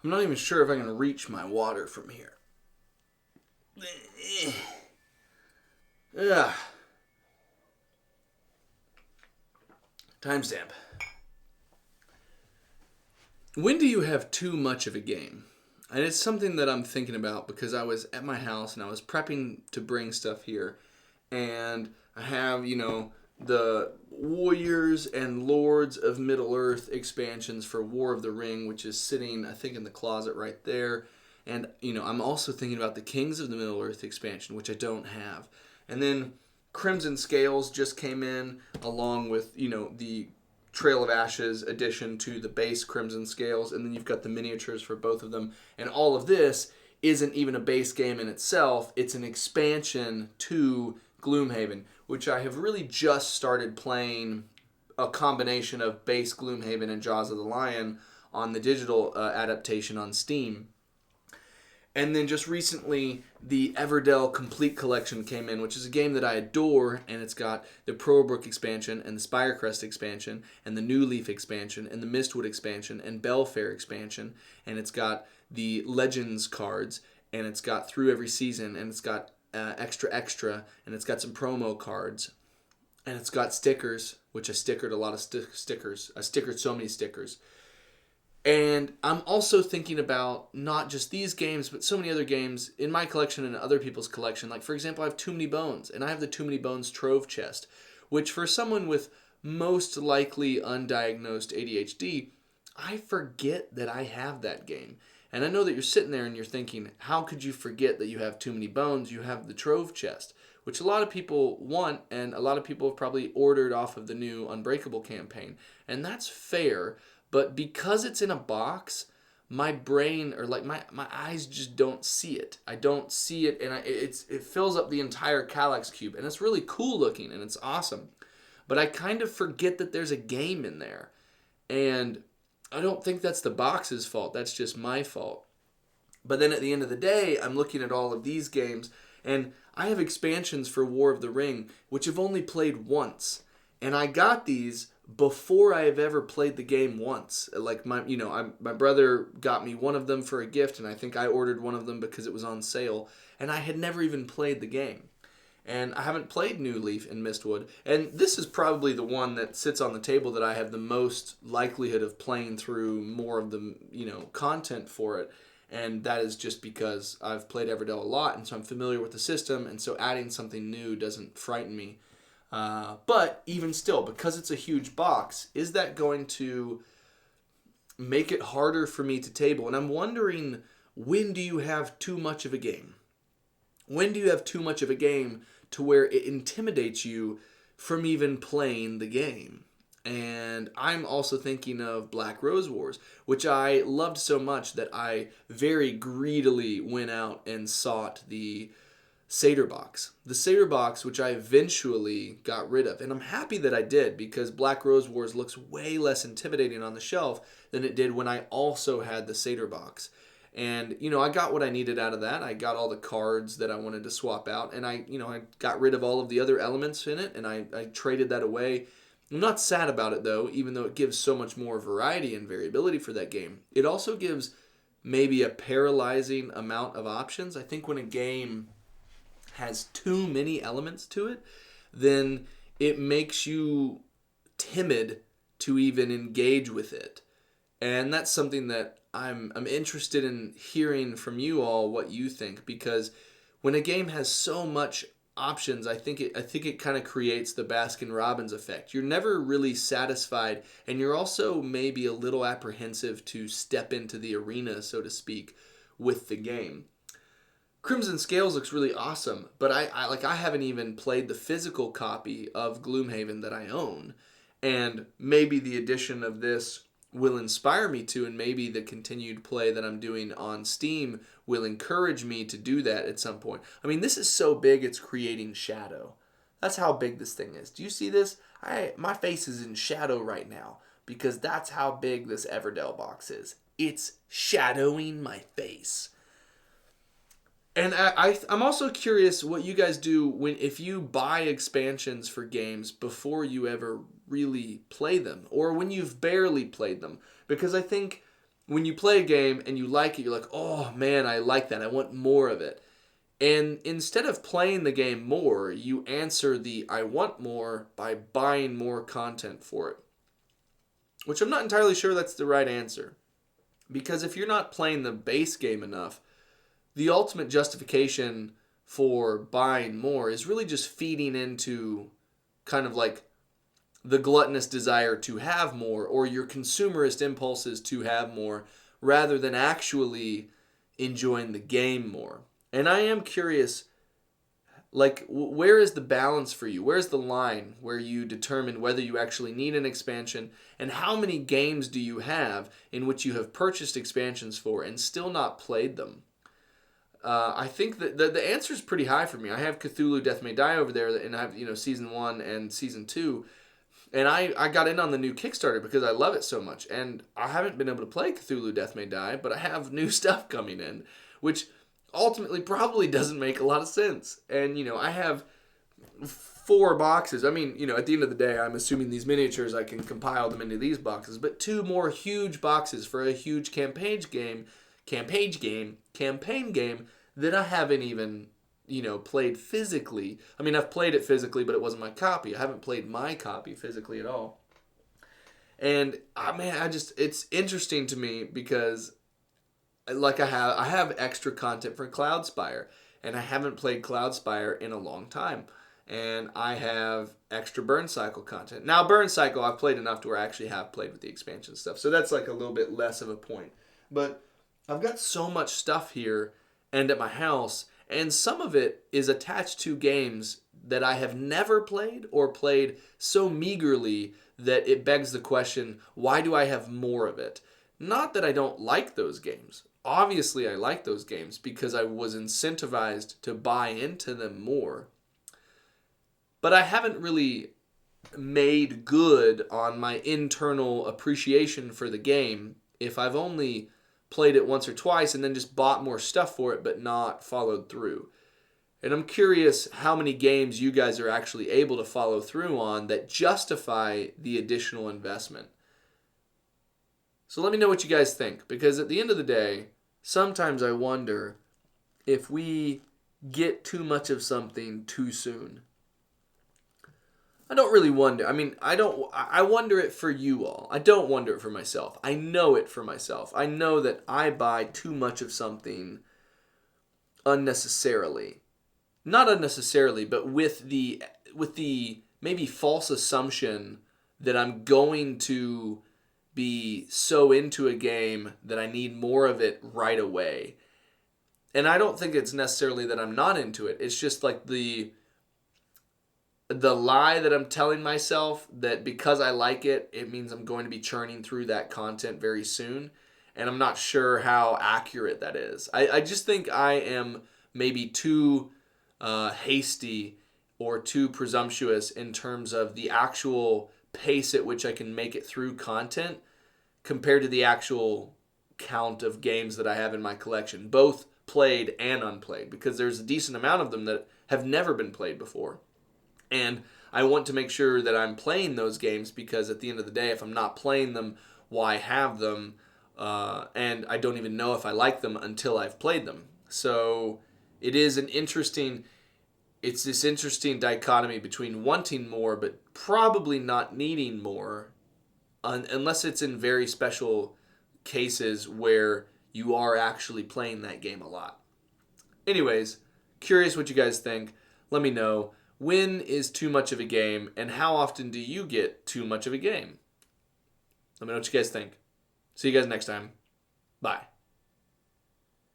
I'm not even sure if I can reach my water from here. Ugh. Timestamp. When do you have too much of a game? And it's something that I'm thinking about because I was at my house and I was prepping to bring stuff here. And I have, the Warriors and Lords of Middle-earth expansions for War of the Ring, which is sitting, I think, in the closet right there. And, I'm also thinking about the Kings of the Middle-earth expansion, which I don't have. And then Crimson Scales just came in along with, the Trail of Ashes addition to the base Crimson Scales, and then you've got the miniatures for both of them. And all of this isn't even a base game in itself. It's an expansion to Gloomhaven, which I have really just started playing a combination of base Gloomhaven and Jaws of the Lion on the digital adaptation on Steam. And then just recently, the Everdell Complete Collection came in, which is a game that I adore, and it's got the Prorabrook expansion, and the Spirecrest expansion, and the New Leaf expansion, and the Mistwood expansion, and Belfair expansion, and it's got the Legends cards, and it's got Through Every Season, and it's got Extra, and it's got some promo cards, and it's got stickers, which I stickered a lot of stickers. I stickered so many stickers. And I'm also thinking about not just these games, but so many other games in my collection and other people's collection. Like, for example, I have Too Many Bones, and I have the Too Many Bones Trove Chest, which for someone with most likely undiagnosed ADHD, I forget that I have that game. And I know that you're sitting there and you're thinking, how could you forget that you have Too Many Bones? You have the Trove Chest, which a lot of people want, and a lot of people have probably ordered off of the new Unbreakable campaign. And that's fair. But because it's in a box, my brain, or like my eyes just don't see it. I don't see it, and it fills up the entire Kallax cube. And it's really cool looking, and it's awesome. But I kind of forget that there's a game in there. And I don't think that's the box's fault. That's just my fault. But then at the end of the day, I'm looking at all of these games, and I have expansions for War of the Ring, which I've only played once. And I got these before I have ever played the game once. Like my brother got me one of them for a gift, and I think I ordered one of them because it was on sale, and I had never even played the game. And I haven't played New Leaf and Mistwood, and this is probably the one that sits on the table that I have the most likelihood of playing through more of the content for it. And that is just because I've played Everdell a lot, and so I'm familiar with the system, and so adding something new doesn't frighten me. But even still, because it's a huge box, is that going to make it harder for me to table? And I'm wondering, when do you have too much of a game? When do you have too much of a game to where it intimidates you from even playing the game? And I'm also thinking of Black Rose Wars, which I loved so much that I very greedily went out and sought the Seder box. The Seder box, which I eventually got rid of. And I'm happy that I did, because Black Rose Wars looks way less intimidating on the shelf than it did when I also had the Seder box. And, I got what I needed out of that. I got all the cards that I wanted to swap out. And I got rid of all of the other elements in it, and I traded that away. I'm not sad about it, though, even though it gives so much more variety and variability for that game. It also gives maybe a paralyzing amount of options. I think when a game has too many elements to it, then it makes you timid to even engage with it. And that's something that I'm interested in hearing from you all what you think, because when a game has so much options, I think it kind of creates the Baskin-Robbins effect. You're never really satisfied, and you're also maybe a little apprehensive to step into the arena, so to speak, with the game. Crimson Scales looks really awesome, but I haven't even played the physical copy of Gloomhaven that I own, and maybe the addition of this will inspire me to, and maybe the continued play that I'm doing on Steam will encourage me to do that at some point. I mean, this is so big, it's creating shadow. That's how big this thing is. Do you see this? My face is in shadow right now, because that's how big this Everdell box is. It's shadowing my face. And I'm also curious what you guys do if you buy expansions for games before you ever really play them, or when you've barely played them. Because I think when you play a game and you like it, you're like, oh man, I like that. I want more of it. And instead of playing the game more, you answer the I want more by buying more content for it. Which I'm not entirely sure that's the right answer. Because if you're not playing the base game enough, the ultimate justification for buying more is really just feeding into kind of like the gluttonous desire to have more or your consumerist impulses to have more rather than actually enjoying the game more. And I am curious, like, where is the balance for you? Where's the line where you determine whether you actually need an expansion, and how many games do you have in which you have purchased expansions for and still not played them? I think that the answer is pretty high for me. I have Cthulhu Death May Die over there, and I have Season 1 and Season 2, and I got in on the new Kickstarter because I love it so much. And I haven't been able to play Cthulhu Death May Die, but I have new stuff coming in, which ultimately probably doesn't make a lot of sense. And, I have 4 boxes. I mean, at the end of the day, I'm assuming these miniatures, I can compile them into these boxes, but 2 more huge boxes for a huge campaign game that I haven't even, played physically. I mean, I've played it physically, but it wasn't my copy. I haven't played my copy physically at all. And, it's interesting to me because like I have extra content for Cloudspire, and I haven't played Cloudspire in a long time. And I have extra Burn Cycle content. Now, Burn Cycle, I've played enough to where I actually have played with the expansion stuff. So that's like a little bit less of a point. But I've got so much stuff here and at my house, and some of it is attached to games that I have never played or played so meagerly that it begs the question, why do I have more of it? Not that I don't like those games. Obviously, I like those games because I was incentivized to buy into them more. But I haven't really made good on my internal appreciation for the game if I've only played it once or twice and then just bought more stuff for it but not followed through. And I'm curious how many games you guys are actually able to follow through on that justify the additional investment. So let me know what you guys think, because at the end of the day, sometimes I wonder if we get too much of something too soon. I don't really wonder. I mean, I wonder it for you all. I don't wonder it for myself. I know it for myself. I know that I buy too much of something unnecessarily. Not unnecessarily, but with the maybe false assumption that I'm going to be so into a game that I need more of it right away. And I don't think it's necessarily that I'm not into it. It's just like the lie that I'm telling myself that because I like it, it means I'm going to be churning through that content very soon. And I'm not sure how accurate that is. I just think I am maybe too hasty or too presumptuous in terms of the actual pace at which I can make it through content compared to the actual count of games that I have in my collection, both played and unplayed, because there's a decent amount of them that have never been played before. And I want to make sure that I'm playing those games because at the end of the day, if I'm not playing them, why have them? And I don't even know if I like them until I've played them. So it's this interesting dichotomy between wanting more but probably not needing more unless it's in very special cases where you are actually playing that game a lot. Anyways, curious what you guys think. Let me know. When is too much of a game, and how often do you get too much of a game? Let me know what you guys think. See you guys next time. Bye.